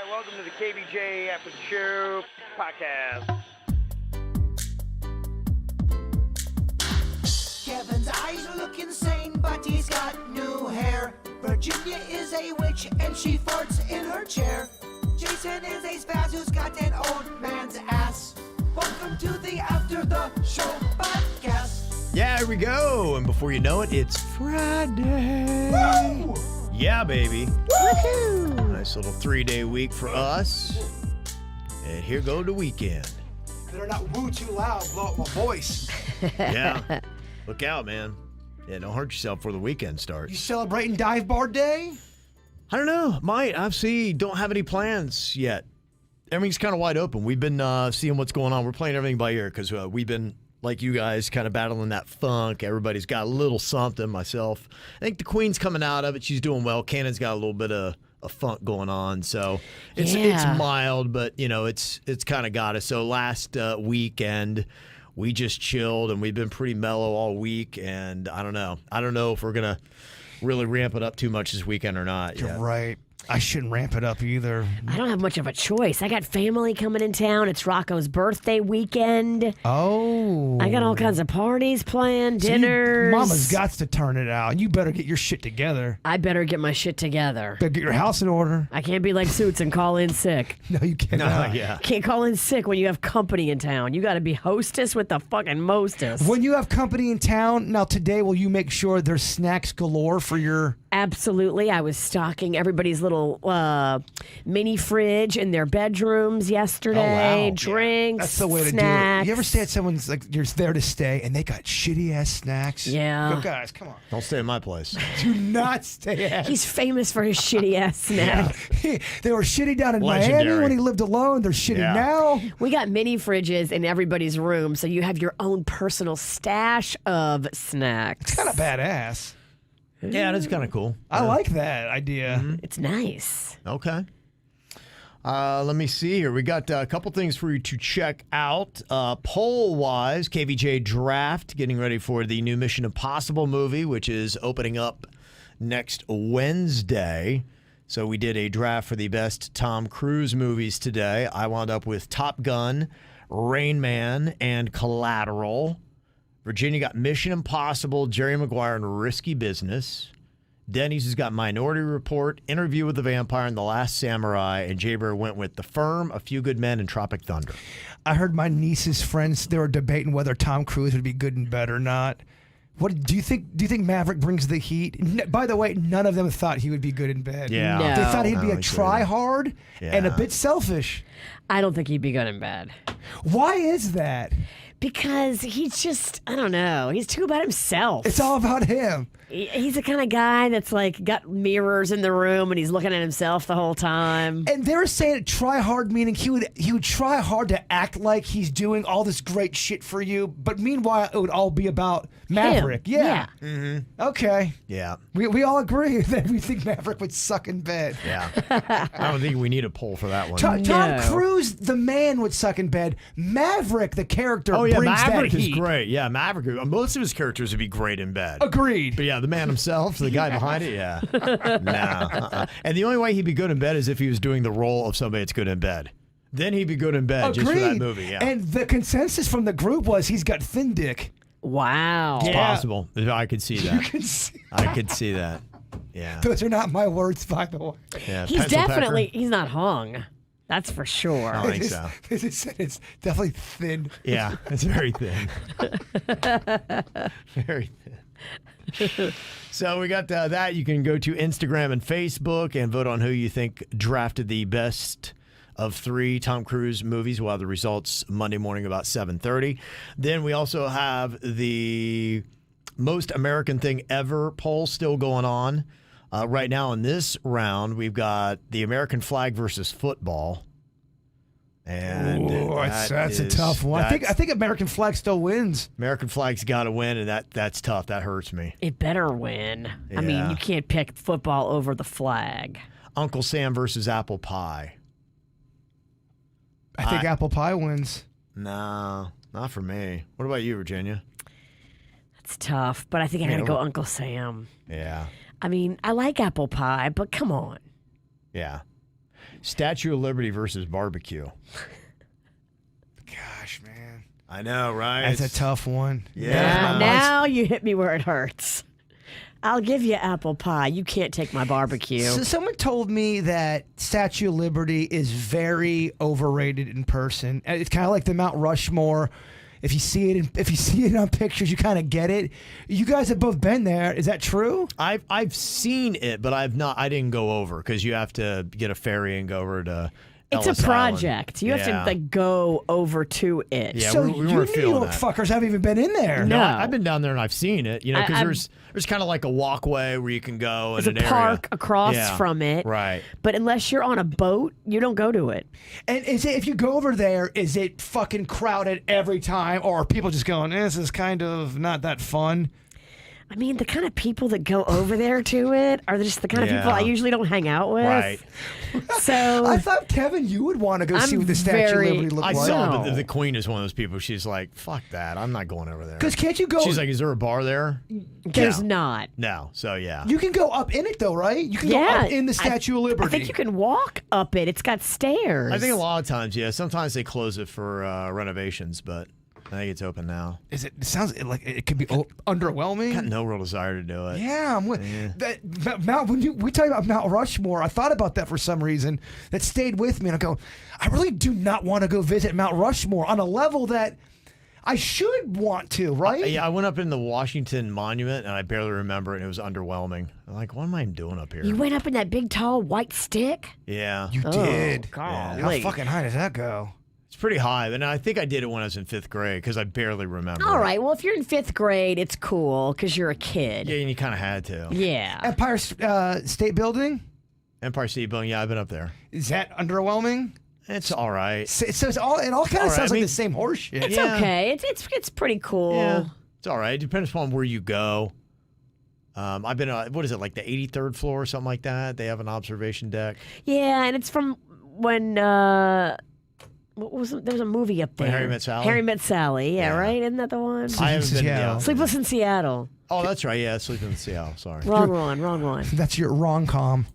Welcome to the KVJ ATS Podcast. Kevin's eyes look insane, but he's got new hair. Virginia is a witch, and she farts in her chair. Jason is a spaz who's got an old man's ass. Welcome to the After the Show Podcast. Yeah, here we go. And before you know it, it's Friday. Woo! Yeah, baby. Woohoo! Nice little 3-day week for us. And here go the weekend. Better not woo too loud, blow up my voice. Yeah. Look out, man. Yeah, don't hurt yourself before the weekend You starts. celebrating Dive Bar Day? I don't know. Might. Don't have any plans yet. Everything's kind of wide open. We've been seeing what's going on. We're playing everything by ear because we've been, like you guys, kind of battling that funk. Everybody's got a little something. Myself, I think the Queen's coming out of it. She's doing well. Cannon's got a little bit of a funk going on. So it's mild, but, it's kind of got us. So last weekend, we just chilled, and we've been pretty mellow all week. And I don't know. I don't know if we're going to really ramp it up too much this weekend or not. You're right. I shouldn't ramp it up either. I don't have much of a choice. I got family coming in town. It's Rocco's birthday weekend. Oh. I got all kinds of parties planned, So dinners. Mama's got to turn it out. You better get your shit together. I better get my shit together. Better get your house in order. I can't be like Suits and call in sick. No, you cannot. Yeah. Can't call in sick when you have company in town. You got to be hostess with the fucking mostest. When you have company in town, now today, will you make sure there's snacks galore for your... Absolutely. I was stocking everybody's little mini fridge in their bedrooms yesterday. Oh, wow. Drinks, That's the way to snacks. do it. You ever stay at someone's, like, you're there to stay, and they got shitty-ass snacks? Yeah. Go, guys, come on. Don't stay at my place. Do not stay at... He's famous for his shitty ass snacks. They were shitty down in Miami Legendary. when he lived alone. They're shitty Yeah. now. We got mini fridges in everybody's room, so you have your own personal stash of snacks. It's kind of badass. Yeah, that's kind of cool. I like that idea. It's nice. Okay. Let me see here. We got a couple things for you to check out. Poll-wise, KVJ Draft, getting ready for the new Mission Impossible movie, which is opening up next Wednesday. So we did a draft for the best Tom Cruise movies today. I wound up with Top Gun, Rain Man, and Collateral. Virginia got Mission Impossible, Jerry Maguire, and Risky Business. Denny's has got Minority Report, Interview with the Vampire, and The Last Samurai. And Jaber went with The Firm, A Few Good Men, and Tropic Thunder. I heard my niece's friends, they were debating whether Tom Cruise would be good in bed or not. What do you think? Do you think Maverick brings the heat? By the way, none of them thought he would be good in bed. Yeah. No. They thought he'd be No, a he couldn't. try-hard and a Yeah. bit selfish. I don't think he'd be good in bed. Why is that? Because he's just, I don't know, he's too about himself. It's all about him. He's the kind of guy that's like got mirrors in the room and he's looking at himself the whole time. And they're saying try hard, meaning he would try hard to act like he's doing all this great shit for you, but meanwhile it would all be about Maverick. Him. Yeah. Okay. Yeah. We all agree that we think Maverick would suck in bed. Yeah. I don't think we need a poll for that one. Tom No. Cruise, the man, would suck in bed. Maverick, the character, Oh, yeah, brings Maverick that is heat. great. Yeah, Maverick. Most of his characters would be great in bed. Agreed. But yeah, the man himself, the guy behind it, yeah. No. And the only way he'd be good in bed is if he was doing the role of somebody that's good in bed. Then he'd be good in bed just for that movie, yeah. And the consensus from the group was he's got thin dick. Wow. It's Yeah. possible. I could see You that. can see. I could see that. Yeah. Those are not my words, by the way. Yeah. He's Pencil definitely, pecker? he's not hung. That's for sure. I think so. It's definitely thin. Yeah, it's very thin. Very thin. So we got that. You can go to Instagram and Facebook and vote on who you think drafted the best of 3 Tom Cruise movies. We'll have the results Monday morning about 7:30. Then we also have the most American thing ever poll still going on. Right now in this round, we've got the American flag versus football. And Ooh, that's a tough one. I think American flag still wins. American flag's got to win, and that's tough. That hurts me. It better win. I mean, Yeah. you can't pick football over the flag. Uncle Sam versus apple pie. I think apple pie wins. No, not for me. What about you, Virginia? That's tough, but I think I gotta go Uncle Sam. Yeah. I mean, I like apple pie, but come on. Yeah. Statue of Liberty versus barbecue. Gosh, man. I know, right? That's a tough one. Yeah. Now you hit me where it hurts. I'll give you apple pie. You can't take my barbecue. So someone told me that Statue of Liberty is very overrated in person. It's kind of like the Mount Rushmore. If you see it on pictures, you kind of get it. You guys have both been there. Is that true? I've seen it, but I've not. I didn't go over because you have to get a ferry and go over to. It's Ellis a project. Island. You have to go over to it. Yeah, So we you weren't New feeling York that. fuckers haven't even been in there. No. I've been down there and I've seen it. You know, because I'm- there's kind of like a walkway where you can go. There's in a an park area. across Yeah, from it. Right. But unless you're on a boat, you don't go to it. And if you go over there, is it fucking crowded every time, or are people just going, "This is kind of not that fun"? I mean, the kind of people that go over there to it are just the kind of people I Yeah. usually don't hang out with. Right. So I thought, Kevin, you would want to go see I'm what the Statue of very- Liberty looked I like. saw, but No. the Queen is one of those people. She's like, "Fuck that! I'm not going over there." Because can't you go? She's like, "Is there a bar there?" there's No. not. No. So yeah. you can go up in it though, right? You can Yeah. go up in the Statue of Liberty. I think you can walk up it. It's got stairs. I think a lot of times, yeah. Sometimes they close it for renovations, but I think it's open now. It sounds like it could be underwhelming. Got no real desire to do it. Yeah, I'm with that. Mount, when we talk about Mount Rushmore, I thought about that for some reason. That stayed with me, and I go, I really do not want to go visit Mount Rushmore on a level that I should want to, right? Yeah, I went up in the Washington Monument, and I barely remember it, and it was underwhelming. I'm like, what am I doing up here? You went up in that big, tall, white stick? Yeah. You did. golly. How fucking high does that go? It's pretty high, and I think I did it when I was in 5th grade because I barely remember. All right. Well, if you're in 5th grade, it's cool because you're a kid. Yeah, and you kind of had to. Yeah. Empire State Building, Empire State Building, yeah, I've been up there. is that underwhelming? It's all right. So it all kind of All right, sounds I like mean- the same horseshit. It's Yeah. okay. It's pretty cool. Yeah, it's all right. It depends upon where you go. I've been, what is it, like the 83rd floor or something like that? They have an observation deck. Yeah, and it's from when what was it? There was a movie up there. When Harry Met Sally? Harry Met Sally. Yeah, Yeah. right. Isn't that the one? I haven't been. Seattle. Yeah. Sleepless in Seattle. Oh, that's right. Yeah, Sleeping in Seattle. Sorry. Wrong one. Wrong one. That's your rom-com.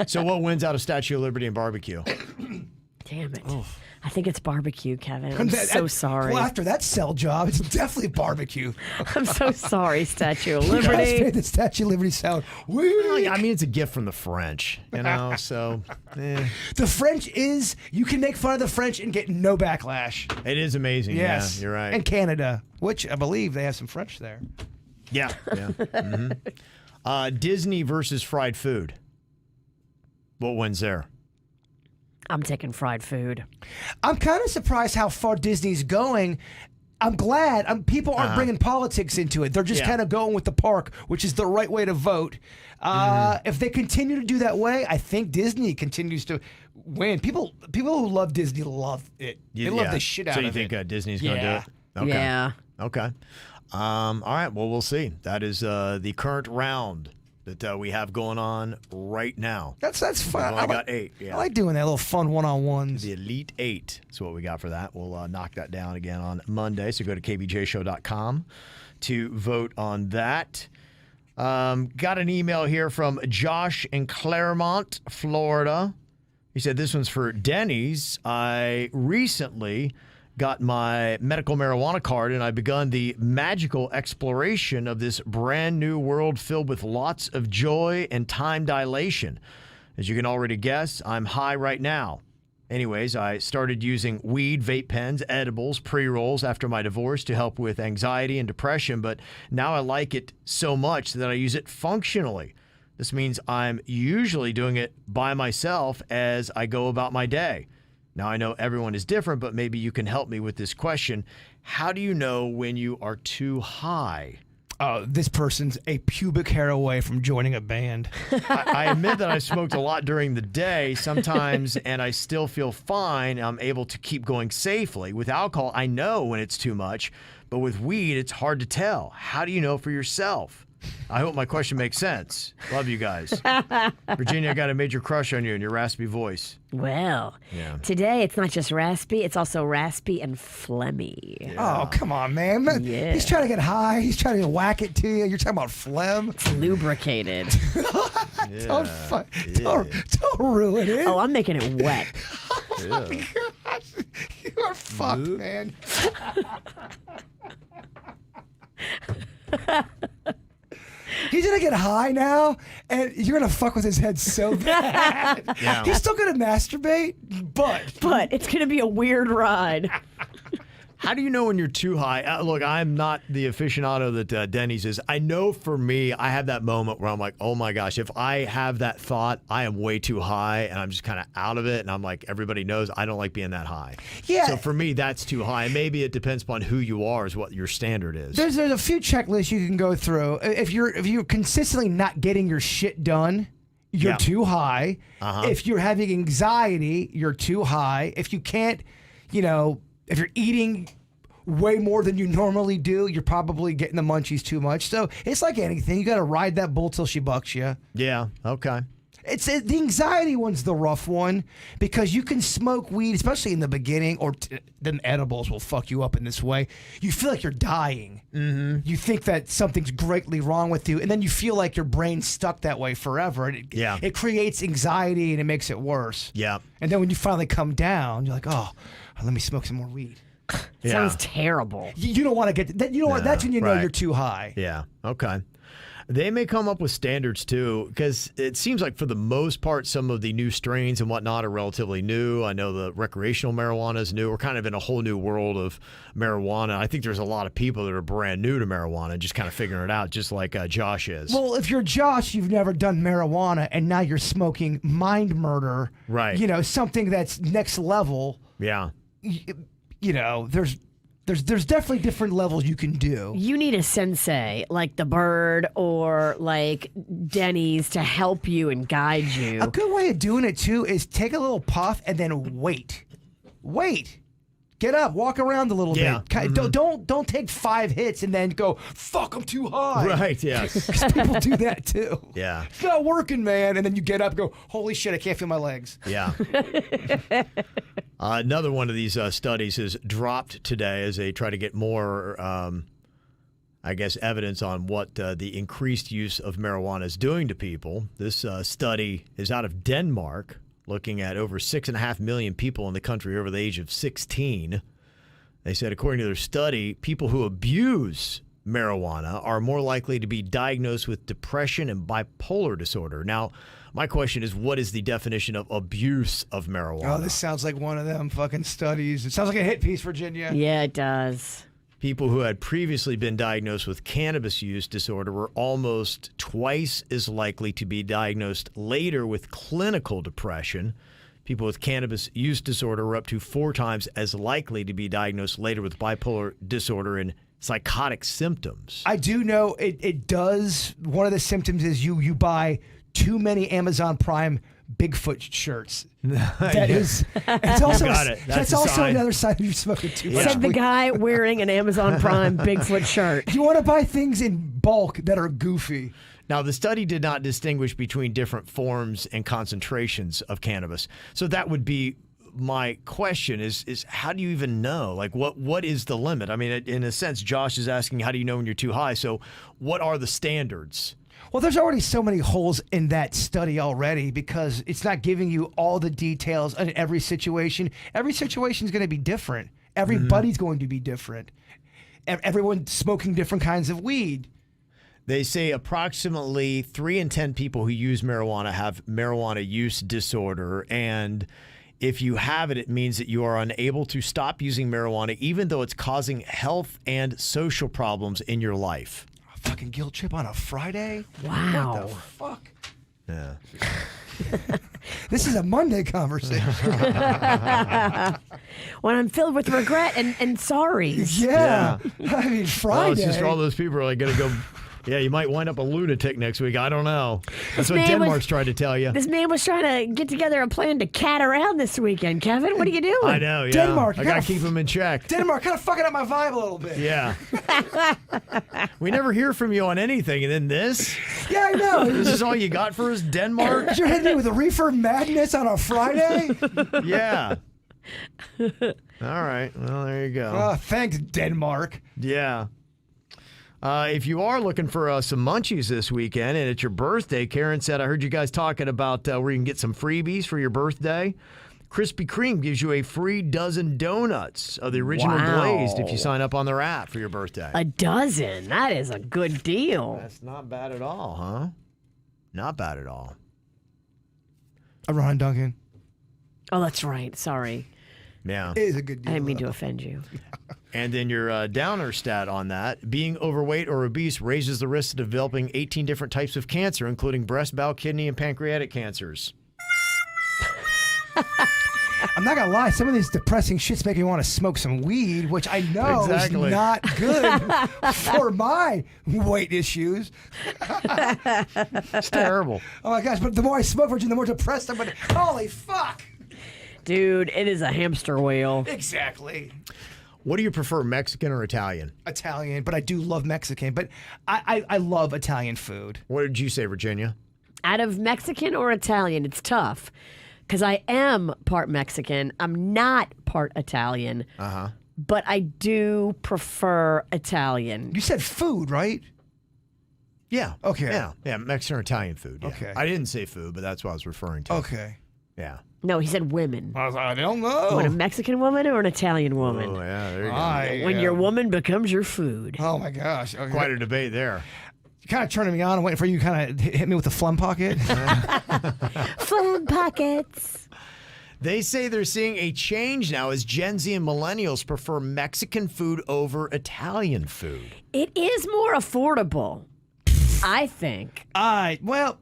So what wins out of Statue of Liberty and barbecue? Damn it. I think it's barbecue, Kevin. I'm so sorry. Well, after that cell job, it's definitely barbecue. I'm so sorry, Statue of You guys Liberty. made the Statue of Liberty sound Well, weak. yeah, I mean, it's a gift from the French, you know. So The French is, you can make fun of the French and get no backlash. it is amazing. Yes. Yeah, you're right. And Canada, which I believe they have some French there. Yeah. Disney versus fried food. What wins there? I'm taking fried food. I'm kind of surprised how far Disney's going. I'm glad people aren't bringing politics into it. They're just Yeah. kind of going with the park, which is the right way to vote. If they continue to do that way, I think Disney continues to win. People who love Disney love it. They love the shit out So of you think it. Disney's going to Yeah. do it? Okay. Yeah. Okay. All right. Well, we'll see. That is the current round that we have going on right now. That's fun. We've only got 8. Yeah. I like doing that little fun one-on-ones. The Elite 8 is what we got for that. We'll knock that down again on Monday. So go to kvjshow.com to vote on that. Got an email here from Josh in Claremont, Florida. He said, this one's for Denny's. I recently got my medical marijuana card, and I've begun the magical exploration of this brand new world filled with lots of joy and time dilation. As you can already guess, I'm high right now. Anyways, I started using weed, vape pens, edibles, pre-rolls after my divorce to help with anxiety and depression, but now I like it so much that I use it functionally. This means I'm usually doing it by myself as I go about my day. Now, I know everyone is different, but maybe you can help me with this question. How do you know when you are too high? This person's a pubic hair away from joining a band. I admit that I smoked a lot during the day sometimes, and I still feel fine. I'm able to keep going safely. With alcohol, I know when it's too much, but with weed, it's hard to tell. How do you know for yourself? I hope my question makes sense. Love you guys. Virginia, I got a major crush on you and your raspy voice. Well, Yeah. today it's not just raspy, it's also raspy and phlegmy. Oh, come on, man. Yeah. He's trying to get high. He's trying to whack it to you. You're talking about phlegm. It's lubricated. Don't ruin it. Oh, I'm making it wet. You are fucked, man. He's gonna get high now, and you're gonna fuck with his head so bad. Yeah. He's still gonna masturbate, but But it's going to be a weird ride. How do you know when you're too high? Look, I'm not the aficionado that Denny's is. I know for me, I have that moment where I'm like, oh my gosh, if I have that thought, I am way too high and I'm just kind of out of it. And I'm like, everybody knows I don't like being that high. Yeah. So for me, that's too high. Maybe it depends upon who you are, is what your standard is. there's a few checklists you can go through. If you're consistently not getting your shit done, you're Yeah. too high. If you're having anxiety, you're too high. If you can't, if you're eating way more than you normally do, you're probably getting the munchies too much. So it's like anything. You got to ride that bull till she bucks you. Yeah. Okay. It's the anxiety one's the rough one because you can smoke weed, especially in the beginning, or them edibles will fuck you up in this way. You feel like you're dying. Mm-hmm. You think that something's greatly wrong with you, and then you feel like your brain's stuck that way forever. And it creates anxiety and it makes it worse. Yeah. And then when you finally come down, you're like, oh, let me smoke some more weed. Yeah. Sounds terrible. You don't want to get that. You know what? That's when you know right. you're too high. Yeah. Okay. They may come up with standards too, because it seems like for the most part, some of the new strains and whatnot are relatively new. I know the recreational marijuana is new. We're kind of in a whole new world of marijuana. I think there's a lot of people that are brand new to marijuana, just kind of figuring it out, just like Josh is. Well, if you're Josh, you've never done marijuana, and now you're smoking mind murder. Right. Something that's next level. Yeah. There's definitely different levels you can do. You need a sensei like the Bird or like Denny's to help you and guide you. A good way of doing it too is take a little puff and then wait. Get up, walk around a little Yeah. bit. Don't take 5 hits and then go, fuck, I'm too high. Right. Yes. 'Cause people do that too. Yeah. It's not working, man. And then you get up and go, holy shit, I can't feel my legs. Yeah. Another one of these studies is dropped today as they try to get more, evidence on what the increased use of marijuana is doing to people. This study is out of Denmark, looking at over 6.5 million people in the country over the age of 16. They said, according to their study, people who abuse marijuana are more likely to be diagnosed with depression and bipolar disorder. Now, my question is, what is the definition of abuse of marijuana? Oh, this sounds like one of them fucking studies. It sounds like a hit piece, Virginia. Yeah, it does. People who had previously been diagnosed with cannabis use disorder were almost twice as likely to be diagnosed later with clinical depression. People with cannabis use disorder were up to 4 times as likely to be diagnosed later with bipolar disorder and psychotic symptoms. I do know it does. One of the symptoms is you buy too many Amazon Prime Bigfoot shirts. It's also got it. That's a also sign. another sign of you smoking too much. Said the guy wearing an Amazon Prime Bigfoot shirt. You want to buy things in bulk that are goofy. Now, the study did not distinguish between different forms and concentrations of cannabis. So that would be my question is how do you even know? Like, what is the limit? I mean, in a sense, Josh is asking, how do you know when you're too high? So what are the standards? Well, there's already so many holes in that study already because it's not giving you all the details in every situation. Every situation is going to be different. Everybody's going to be different. Everyone's smoking different kinds of weed. They say approximately 3 in 10 people who use marijuana have marijuana use disorder. And if you have it, it means that you are unable to stop using marijuana, even though it's causing health and social problems in your life. A fucking guilt trip on a Friday? Wow. What the fuck? Yeah. This is a Monday conversation. When I'm filled with regret and sorries. Yeah. I mean, Well, Friday. it's just all those people are like going to go Yeah, you might wind up a lunatic next week. I don't know. That's what Denmark's tried to tell you. This man was trying to get together a plan to cat around this weekend. Kevin, what are you doing? I know, yeah. Denmark, I got to keep him in check. Denmark kind of fucking up my vibe a little bit. Yeah. We never hear from you on anything, and then this? Yeah, I know. This is all you got for us, Denmark? You're hitting me with a reefer madness on a Friday? Yeah. All right. Well, there you go. Oh, thanks, Denmark. Yeah. If you are looking for some munchies this weekend and it's your birthday, Karen said, I heard you guys talking about where you can get some freebies for your birthday. Krispy Kreme gives you a free dozen donuts of the original glazed if you sign up on their app for your birthday. A dozen? That is a good deal. That's not bad at all, huh? Not bad at all. Ron Duncan. Oh, that's right. Sorry. Yeah. It is a good deal. I didn't mean to offend you. And then your downer stat on that, being overweight or obese raises the risk of developing 18 different types of cancer, including breast, bowel, kidney, and pancreatic cancers. I'm not going to lie. Some of these depressing shits make me want to smoke some weed, which I know is not good for my weight issues. It's terrible. Oh, my gosh. But the more I smoke, Virgin, the more depressed I'm going to. Holy fuck. Dude, it is a hamster wheel. Exactly. What do you prefer, Mexican or Italian? Italian, but I do love Mexican. But I love Italian food. What did you say, Virginia? Out of Mexican or Italian, it's tough. Because I am part Mexican. I'm not part Italian. Uh-huh. But I do prefer Italian. You said food, right? Yeah. Okay. Yeah, Mexican or Italian food. Yeah. Okay. I didn't say food, but that's what I was referring to. Okay. Yeah. No, he said women. I don't know. You want a Mexican woman or an Italian woman? Oh, yeah, there you go. When your woman becomes your food. Oh, my gosh. Okay. Quite a debate there. You're kind of turning me on and waiting for you to kind of hit me with the phlegm pocket. Phlegm pockets. They say they're seeing a change now as Gen Z and millennials prefer Mexican food over Italian food. It is more affordable, I think. Well,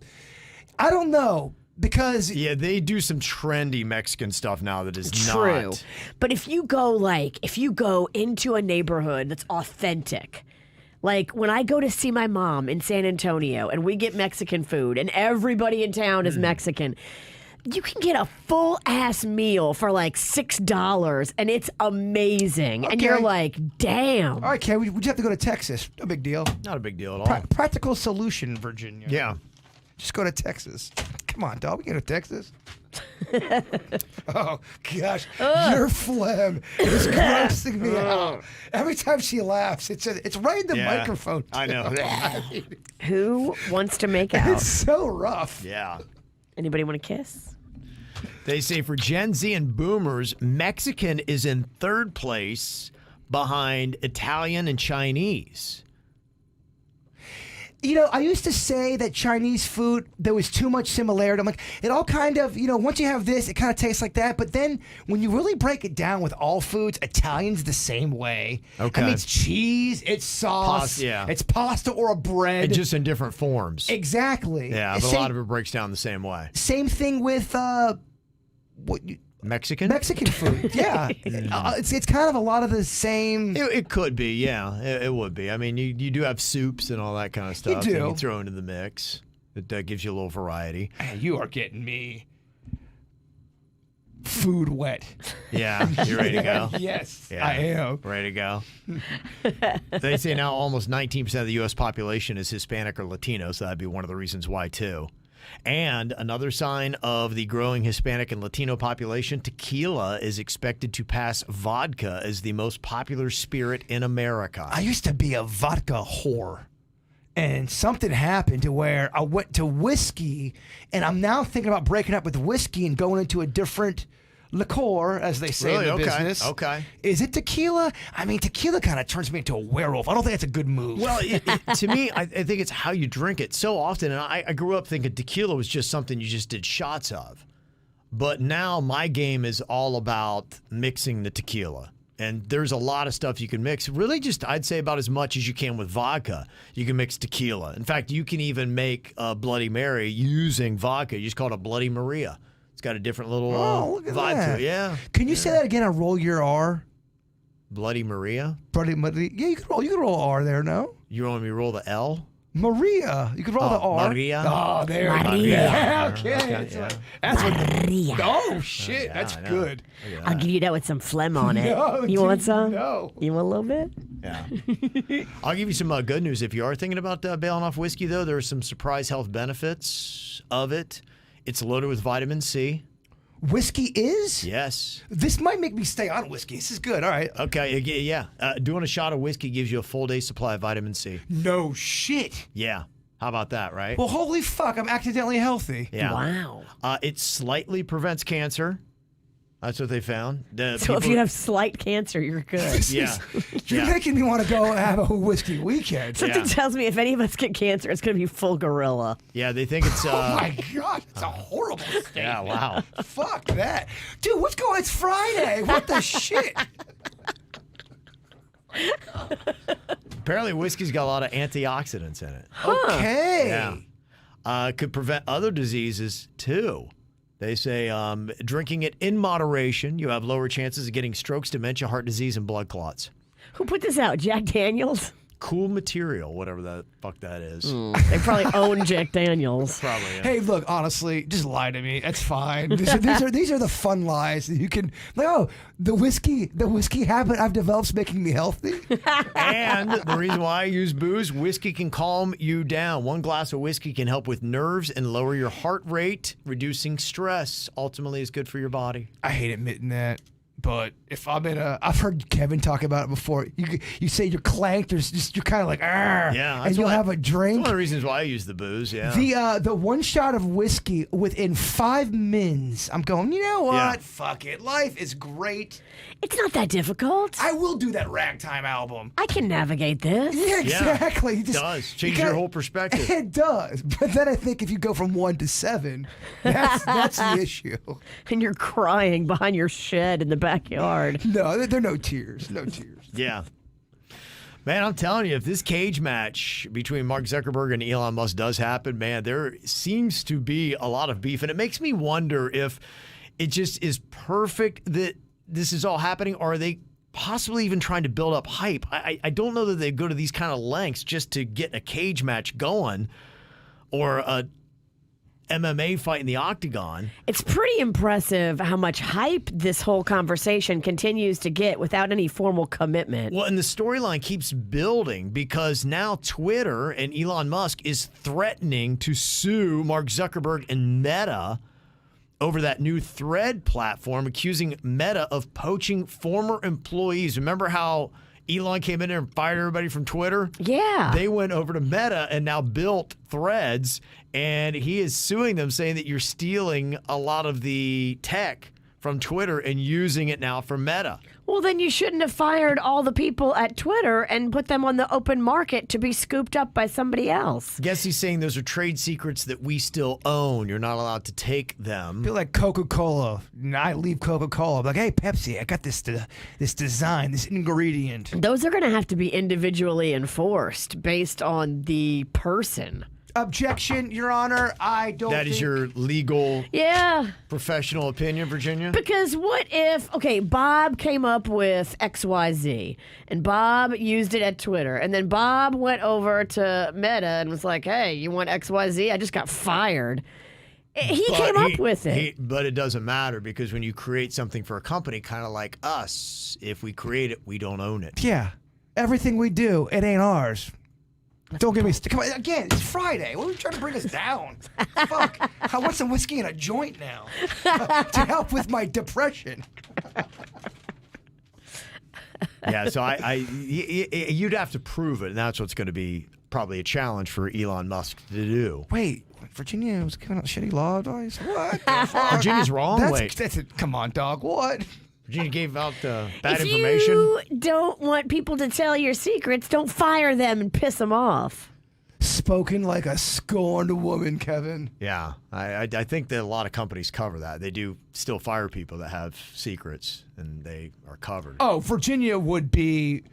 I don't know. Because yeah, they do some trendy Mexican stuff now that is true. not. But if you go into a neighborhood that's authentic, like when I go to see my mom in San Antonio and we get Mexican food and everybody in town is Mexican, you can get a full ass meal for like $6 and it's amazing. Okay. And you're like, damn. All right, Ken, we just have to go to Texas. No big deal. Not a big deal at all. Practical solution, Virginia. Yeah. Just go to Texas. Come on, dog. We can go to Texas. Oh, gosh. Your phlegm is grossing me out. Every time she laughs, it's right in the microphone. I know. Who wants to make out? It's so rough. Yeah. Anybody want to kiss? They say for Gen Z and boomers, Mexican is in third place behind Italian and Chinese. You know, I used to say that Chinese food, there was too much similarity. I'm like, it all kind of, once you have this, it kind of tastes like that. But then when you really break it down with all foods, Italian's the same way. Okay. I mean, it's cheese, it's sauce, it's pasta or a bread. And just in different forms. Exactly. Yeah, but a lot of it breaks down the same way. Same thing with Mexican food. Yeah. It's kind of a lot of the same. It could be, yeah. It would be. I mean, you do have soups and all that kind of stuff. You do. That you throw into the mix. That gives you a little variety. You are getting me food wet. Yeah, you ready to go? Yes, yeah, I am. Ready to go? They say now almost 19% of the U.S. population is Hispanic or Latino, so that'd be one of the reasons why, too. And another sign of the growing Hispanic and Latino population, tequila is expected to pass vodka as the most popular spirit in America. I used to be a vodka whore. And something happened to where I went to whiskey, and I'm now thinking about breaking up with whiskey and going into a different liqueur, as they say in the business. Okay. Is it tequila? I mean, tequila kind of turns me into a werewolf. I don't think that's a good move. Well, to me, I think it's how you drink it. So often, and I grew up thinking tequila was just something you just did shots of. But now my game is all about mixing the tequila. And there's a lot of stuff you can mix. Really just, I'd say about as much as you can with vodka. You can mix tequila. In fact, you can even make a Bloody Mary using vodka. You just call it a Bloody Maria. It's got a different little vibe to it. Yeah. Can you say that again on Roll Your R? Bloody Maria? Bloody Maria. Yeah, you can roll R there, no? You want me to roll the L? Maria. You could roll the R. Maria. Oh, there you go. Maria. Yeah, okay. Okay, It's yeah. like- that's what Maria. Oh, shit. Yeah, that's I know. good. Look at I'll that. give you that with some phlegm on it. No, you want dude, some? no. You want a little bit? Yeah. I'll give you some good news. If you are thinking about bailing off whiskey, though, there are some surprise health benefits of it. It's loaded with vitamin C. Whiskey is? Yes. This might make me stay on whiskey. This is good. All right. Okay, yeah. Doing a shot of whiskey gives you a full day supply of vitamin C. No shit. Yeah. How about that, right? Well, holy fuck. I'm accidentally healthy. Yeah. Wow. It slightly prevents cancer. That's what they found. So if you have slight cancer, you're good. Yeah. You're Yeah. making me want to go have a whiskey weekend. Something Yeah. tells me if any of us get cancer, it's going to be full gorilla. Yeah, they think it's. Oh my God. It's a horrible state. Yeah, wow. Fuck that. Dude, what's going on? It's Friday. What the shit? Apparently, whiskey's got a lot of antioxidants in it. Okay. Yeah. Could prevent other diseases too. They say drinking it in moderation, you have lower chances of getting strokes, dementia, heart disease, and blood clots. Who put this out? Jack Daniels? Cool material, whatever the fuck that is. They probably own Jack Daniels. Probably. Yeah. Hey, look, honestly, just lie to me. That's fine. These are the fun lies that you can, like, oh, the whiskey habit I've developed is making me healthy. And the reason why I use booze, whiskey can calm you down. One glass of whiskey can help with nerves and lower your heart rate, reducing stress. Ultimately, it's good for your body. I hate admitting that. But if I'm in I've heard Kevin talk about it before. You say you're clanked, you're kind of like, "Arr," Yeah, and you'll have a It's drink. one of the reasons why I use the booze. Yeah. The one shot of whiskey within 5 mins, I'm going, you know what? Yeah. Fuck it. Life is great. It's not that difficult. I will do that Ragtime album. I can navigate this. Yeah, exactly. It does. Change your whole perspective. It does. But then I think if you go from 1 to 7, that's the issue. And you're crying behind your shed in the backyard. No, there are no tears. No tears. Yeah. Man, I'm telling you, if this cage match between Mark Zuckerberg and Elon Musk does happen, man, there seems to be a lot of beef. And it makes me wonder if it just is perfect that this is all happening, or are they possibly even trying to build up hype? I don't know that they go to these kind of lengths just to get a cage match going or a MMA fight in the octagon. It's pretty impressive how much hype this whole conversation continues to get without any formal commitment. Well, and the storyline keeps building because now Twitter and Elon Musk is threatening to sue Mark Zuckerberg and Meta over that new Thread platform, accusing Meta of poaching former employees. Remember how Elon came in there and fired everybody from Twitter? Yeah. They went over to Meta and now built Threads, and he is suing them, saying that you're stealing a lot of the tech from Twitter and using it now for Meta. Well, then you shouldn't have fired all the people at Twitter and put them on the open market to be scooped up by somebody else. Guess he's saying those are trade secrets that we still own. You're not allowed to take them. Feel like Coca-Cola. And I leave Coca-Cola. I'm like, hey, Pepsi, I got this design, this ingredient. Those are going to have to be individually enforced based on the person. Objection, Your Honor. I don't That is think- your legal, Yeah. professional opinion, Virginia? Because what if, okay, Bob came up with XYZ and Bob used it at Twitter and then Bob went over to Meta and was like, hey, you want XYZ? I just got fired. He But came up with it. But it doesn't matter because when you create something for a company, kind of like us, if we create it, we don't own it. Yeah. Everything we do, it ain't ours. Don't get me. Come on, again, it's Friday. What are you trying to bring us down? Fuck. I want some whiskey and a joint now to help with my depression. Yeah, so you'd have to prove it, and that's what's going to be probably a challenge for Elon Musk to do. Wait, Virginia was giving out shitty law advice? What the fuck? Virginia's wrong? That's it. Come on, dog. What? Virginia gave out bad If information. you don't want people to tell your secrets, don't fire them and piss them off. Spoken like a scorned woman, Kevin. Yeah, I think that a lot of companies cover that. They do still fire people that have secrets, and they are covered. Oh, Virginia would be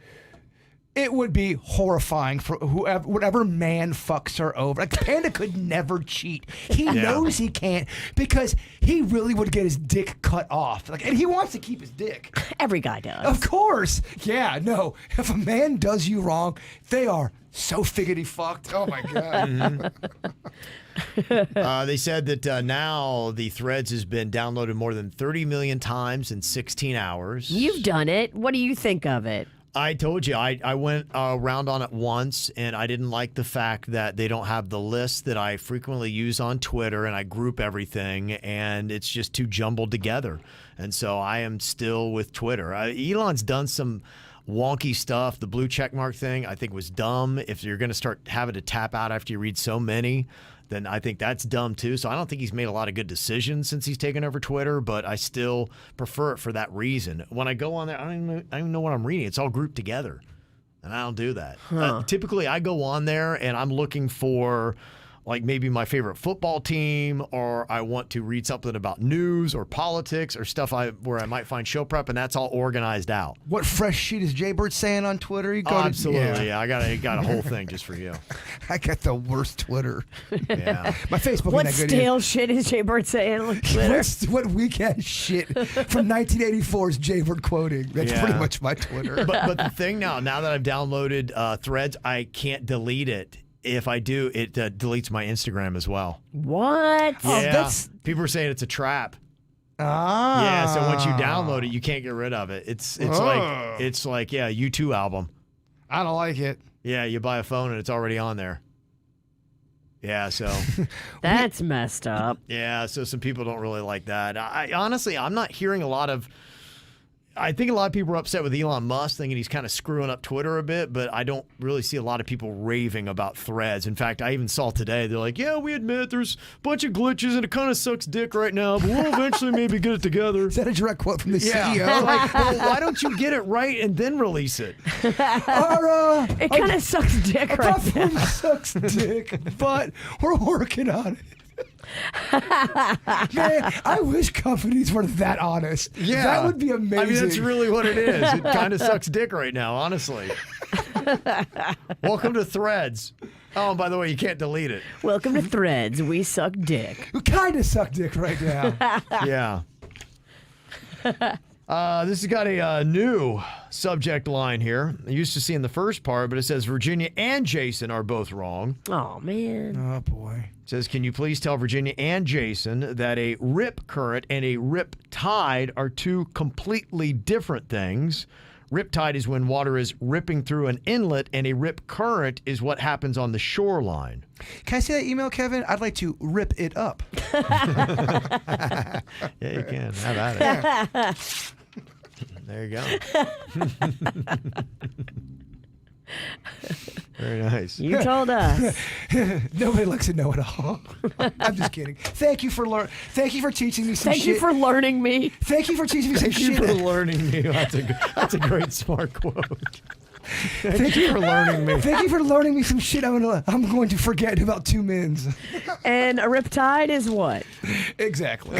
It would be horrifying for whatever man fucks her over. Like, Panda could never cheat. He knows he can't because he really would get his dick cut off. Like, and he wants to keep his dick. Every guy does. Of course. Yeah, no. If a man does you wrong, they are so figgity fucked. Oh, my God. They said that now the Threads has been downloaded more than 30 million times in 16 hours. You've done it. What do you think of it? I told you, I went around on it once, and I didn't like the fact that they don't have the list that I frequently use on Twitter, and I group everything, and it's just too jumbled together. And so I am still with Twitter. Elon's done some wonky stuff. The blue checkmark thing, I think, was dumb. If you're going to start having to tap out after you read so many, then I think that's dumb too. So I don't think he's made a lot of good decisions since he's taken over Twitter, but I still prefer it for that reason. When I go on there, I don't even know what I'm reading. It's all grouped together, and I don't do that. Typically, I go on there, and I'm looking for like maybe my favorite football team, or I want to read something about news or politics or stuff where I might find show prep, and that's all organized out. What fresh shit is Jaybird saying on Twitter? You Absolutely. Yeah, I got a whole thing just for you. I got the worst Twitter. Yeah. My Facebook. What stale shit is Jaybird saying on Twitter? What weak-ass shit from 1984 is Jaybird quoting. That's pretty much my Twitter. But the thing now that I've downloaded Threads, I can't delete it. If I do, it deletes my Instagram as well. What? Yeah. People are saying it's a trap. Ah. Yeah, so once you download it, you can't get rid of it. It's like U2 album. I don't like it. Yeah, you buy a phone and it's already on there. Yeah, so That's messed up. yeah, so some people don't really like that. I honestly, I'm not hearing a lot of. I think a lot of people are upset with Elon Musk, thinking he's kind of screwing up Twitter a bit, but I don't really see a lot of people raving about Threads. In fact, I even saw today, they're like, yeah, we admit there's a bunch of glitches and it kind of sucks dick right now, but we'll eventually maybe get it together. Is that a direct quote from the CEO? Like, well, why don't you get it right and then release it? It kind of sucks dick right now. It sucks dick, but we're working on it. Man, I wish companies were that honest. Yeah. That would be amazing. I mean, that's really what it is. It kind of sucks dick right now, honestly. Welcome to Threads. Oh, and by the way, you can't delete it. Welcome to Threads. We suck dick. We kind of suck dick right now. Yeah. This has got a new subject line here. I used to see in the first part, but it says Virginia and Jason are both wrong. Oh, man. Oh, boy. It says, can you please tell Virginia and Jason that a rip current and a rip tide are two completely different things? Rip tide is when water is ripping through an inlet, and a rip current is what happens on the shoreline. Can I see that email, Kevin? I'd like to rip it up. Yeah, you can. Have at it. There you go. Very nice. You told us. Nobody likes to know it all. I'm just kidding. Thank you for teaching me some shit. Thank you for learning me. Thank you for teaching me some Thank you shit. for learning me. That's a great smart quote. Thank you for learning me. Thank you for learning me some shit I'm going to forget in about 2 minutes. And a riptide is what? Exactly.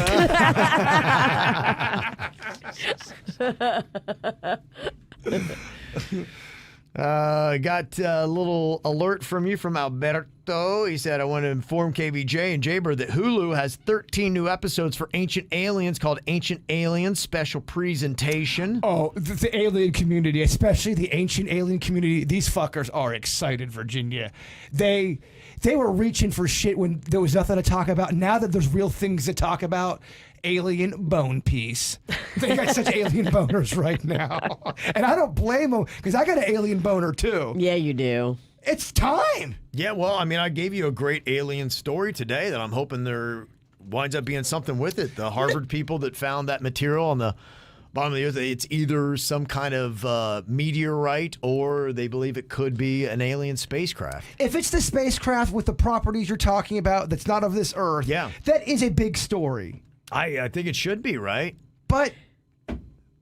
Got a little alert from you from Alberto. He said, I want to inform KVJ and Jaybird that Hulu has 13 new episodes for Ancient Aliens called Ancient Aliens Special Presentation. Oh, the alien community, especially the ancient alien community, these fuckers are excited, Virginia. They were reaching for shit when there was nothing to talk about. Now that there's real things to talk about, alien bone piece. They got such alien boners right now. And I don't blame them, because I got an alien boner too. Yeah, you do. It's time. Yeah, well, I mean, I gave you a great alien story today that I'm hoping there winds up being something with it. The Harvard people that found that material on the bottom of the earth, it's either some kind of meteorite or they believe it could be an alien spacecraft. If it's the spacecraft with the properties you're talking about that's not of this earth, that is a big story. I think it should be, right? But,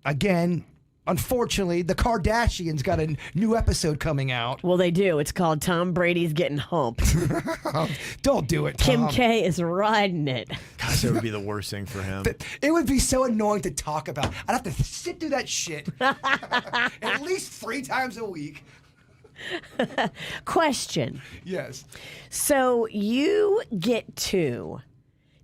again, unfortunately, the Kardashians got a new episode coming out. Well, they do. It's called Tom Brady's Getting Humped. Don't do it, Tom. Kim K is riding it. Gosh, that would be the worst thing for him. It would be so annoying to talk about. I'd have to sit through that shit at least 3 times a week. Question. Yes. So you get to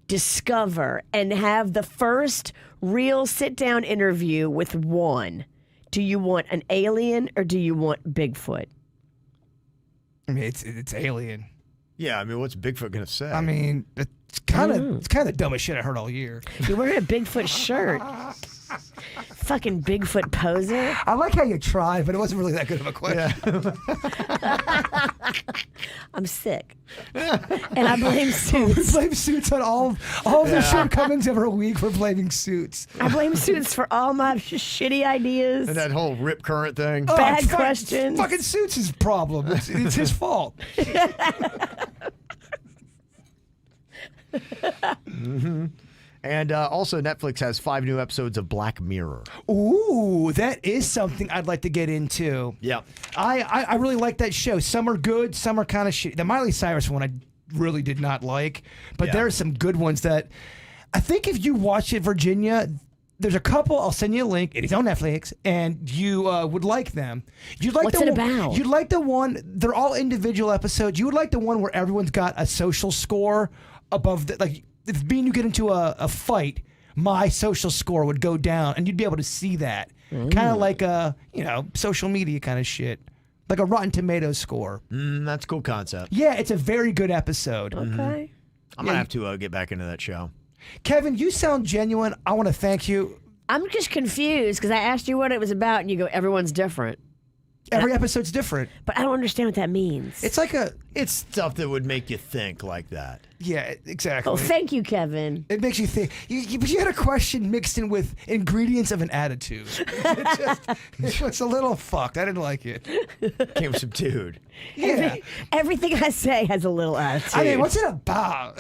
discover and have the first real sit-down interview with one. Do you want an alien or do you want Bigfoot? I mean, it's alien. Yeah, I mean, what's Bigfoot going to say? I mean, it's kind of the dumbest shit I heard all year. You're wearing a Bigfoot shirt. Fucking Bigfoot poser. I like how you tried, but it wasn't really that good of a question. I'm sick. And I blame We Suits. blame Suits on all of the shortcomings every week. We're blaming Suits. I blame Suits for all my shitty ideas. And that whole Rip Current thing. Bad it's questions. Fucking Suits' problem. It's his fault. And also, Netflix has 5 new episodes of Black Mirror. Ooh, that is something I'd like to get into. Yeah. I really like that show. Some are good, some are kind of shitty. The Miley Cyrus one I really did not like, but there are some good ones that I think if you watch it, Virginia, there's a couple. I'll send you a link. It is on Netflix, and you would like them. You'd like What's it about? You'd like the one. They're all individual episodes. You would like the one where everyone's got a social score above the like. If me and you get into a fight, my social score would go down, and you'd be able to see that. Kind of like a social media kind of shit, like a Rotten Tomatoes score. That's a cool concept. Yeah, it's a very good episode. Okay. I'm going to have to get back into that show. Kevin, you sound genuine. I want to thank you. I'm just confused because I asked you what it was about, and you go, everyone's different. Every episode's different. But I don't understand what that means. It's like It's stuff that would make you think like that. yeah, exactly. Oh, thank you, Kevin. It makes you think. But you had a question mixed in with ingredients of an attitude. It's a little fucked. I didn't like it. Came some dude. Yeah. Everything I say has a little attitude. I mean, what's it about?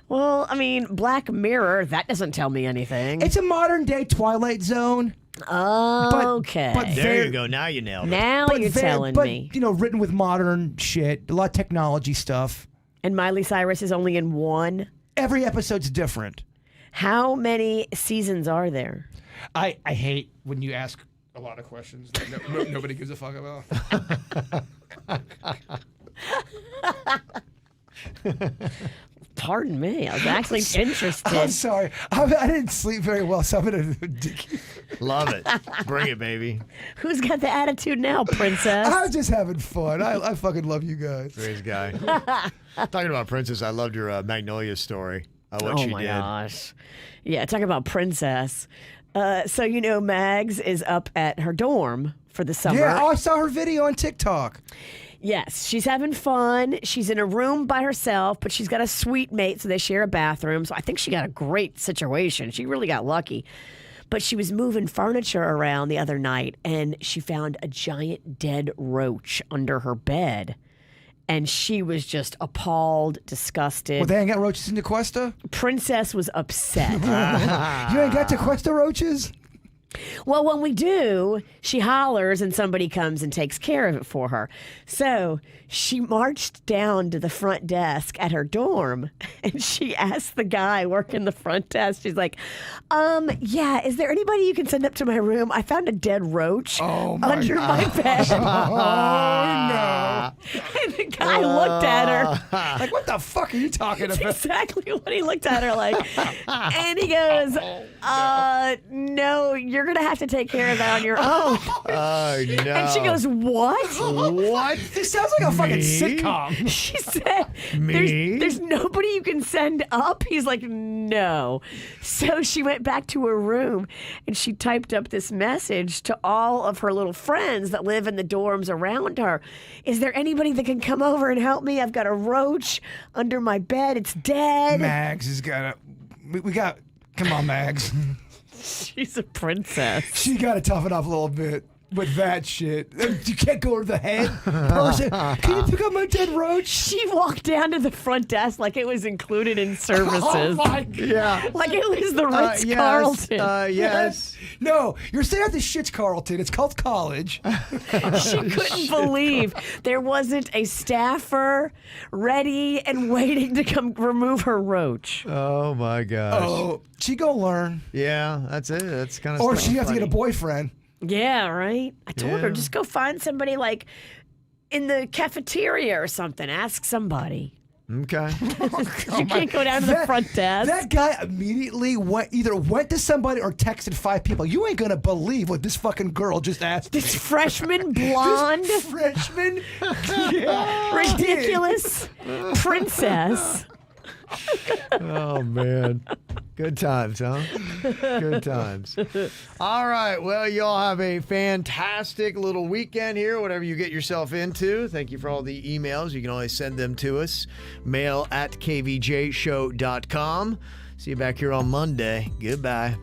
Well, I mean, Black Mirror, that doesn't tell me anything. It's a modern day Twilight Zone. Okay. but There you go. Now you nailed it. now you're telling me. You know, written with modern shit, a lot of technology stuff. And Miley Cyrus is only in one. Every episode's different. How many seasons are there? I hate when you ask a lot of questions that nobody gives a fuck about. Pardon me. I was actually interested. I'm sorry. I didn't sleep very well, so I'm going to... Love it. Bring it, baby. Who's got the attitude now, princess? I was just having fun. I fucking love you guys. Praise guy. Talking about Princess, I loved your Magnolia story. What she my did. gosh. Yeah, talk about princess. So, Mags is up at her dorm for the summer. Yeah, I saw her video on TikTok. Yes, she's having fun. She's in a room by herself, but she's got a suite mate, so they share a bathroom. So I think she got a great situation. She really got lucky. But she was moving furniture around the other night, and she found a giant dead roach under her bed. And she was just appalled, disgusted. Well, they ain't got roaches in DeQuesta? Princess was upset. You ain't got DeQuesta roaches? Well, when we do, she hollers and somebody comes and takes care of it for her. So she marched down to the front desk at her dorm and she asked the guy working the front desk, she's like, yeah, is there anybody you can send up to my room? I found a dead roach under my bed. Oh, no. And the guy looked at her. Like, what the fuck are you talking That's about? exactly what he looked at her like. And he goes, no, you're going to have to take care of that on your own. Oh, no. And she goes, what? What? This sounds like a fucking sitcom. She said, Me? there's nobody you can send up. He's like, no. So she went back to her room and she typed up this message to all of her little friends that live in the dorms around her. Is there anybody that can come over and help me? I've got a roach under my bed. It's dead. Mags has got we got, come on, Mags. She's a princess. She got to toughen up a little bit with that shit. You can't go over the head person. Can you pick up my dead roach? She walked down to the front desk like it was included in services. Oh, my God. Yeah. Like it was the Ritz-Carlton. Yes. No, you're staying at the shit's Carlton. It's called college. She couldn't believe there wasn't a staffer ready and waiting to come remove her roach. Oh, my gosh. Oh, she gonna learn. Yeah, that's it. That's kind of Or she have to get a boyfriend. Yeah, right? I told her, just go find somebody like in the cafeteria or something. Ask somebody. Okay. You can't go down to the front desk. That guy immediately either went to somebody or texted 5 people. You ain't gonna believe what this fucking girl just asked. This freshman blonde, This freshman, ridiculous princess. Oh, man. Good times, huh? Good times. All right. Well, y'all have a fantastic little weekend here, whatever you get yourself into. Thank you for all the emails. You can always send them to us. Mail@kvjshow.com. See you back here on Monday. Goodbye.